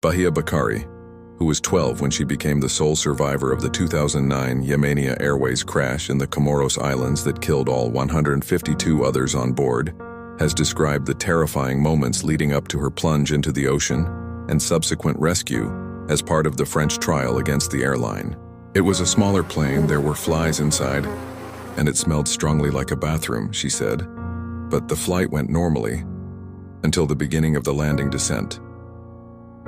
Bahia Bakari, who was 12 when she became the sole survivor of the 2009 Yemenia Airways crash in the Comoros Islands that killed all 152 others on board, has described the terrifying moments leading up to her plunge into the ocean and subsequent rescue as part of the French trial against the airline. "It was a smaller plane, there were flies inside, and it smelled strongly like a bathroom," she said. But the flight went normally until the beginning of the landing descent.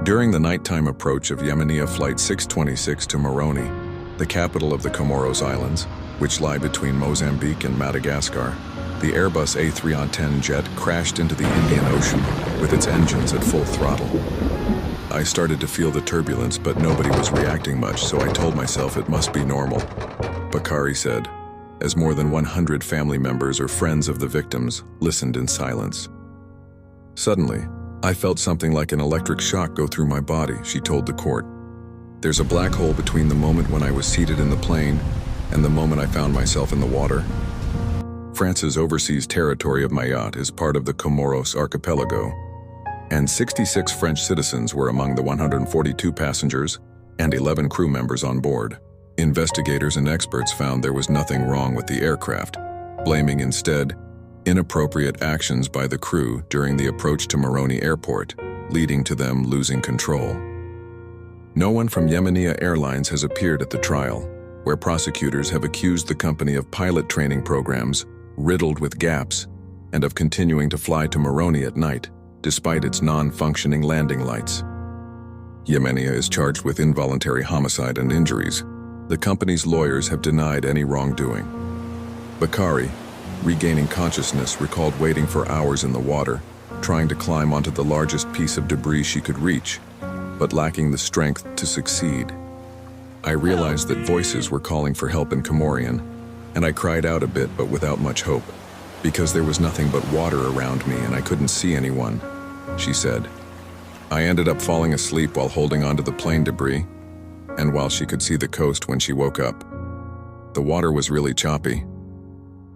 During the nighttime approach of Yemenia Flight 626 to Moroni, the capital of the Comoros Islands, which lie between Mozambique and Madagascar, the Airbus A310 jet crashed into the Indian Ocean with its engines at full throttle. "I started to feel the turbulence, but nobody was reacting much, so I told myself it must be normal," Bakari said, as more than 100 family members or friends of the victims listened in silence. "Suddenly, I felt something like an electric shock go through my body," she told the court. "There's a black hole between the moment when I was seated in the plane and the moment I found myself in the water." France's overseas territory of Mayotte is part of the Comoros archipelago, and 66 French citizens were among the 142 passengers and 11 crew members on board. Investigators and experts found there was nothing wrong with the aircraft, blaming instead inappropriate actions by the crew during the approach to Moroni Airport, leading to them losing control. No one from Yemenia Airlines has appeared at the trial, where prosecutors have accused the company of pilot training programs riddled with gaps and of continuing to fly to Moroni at night, despite its non-functioning landing lights. Yemenia is charged with involuntary homicide and injuries. The company's lawyers have denied any wrongdoing. Bakari, regaining consciousness, recalled waiting for hours in the water, trying to climb onto the largest piece of debris she could reach, but lacking the strength to succeed. "I realized that voices were calling for help in Comorian, and I cried out a bit but without much hope, because there was nothing but water around me and I couldn't see anyone," she said. "I ended up falling asleep while holding onto the plane debris, and while she could see the coast when she woke up. The water was really choppy.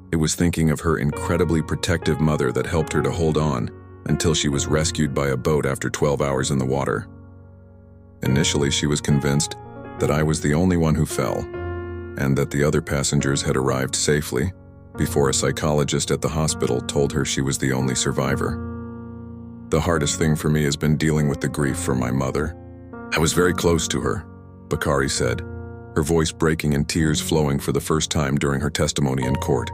It was thinking of her incredibly protective mother that helped her to hold on until she was rescued by a boat after 12 hours in the water. Initially, she was convinced that I was the only one who fell, and that the other passengers had arrived safely before a psychologist at the hospital told her she was the only survivor. The hardest thing for me has been dealing with the grief for my mother. I was very close to her," Bakari said, her voice breaking and tears flowing for the first time during her testimony in court.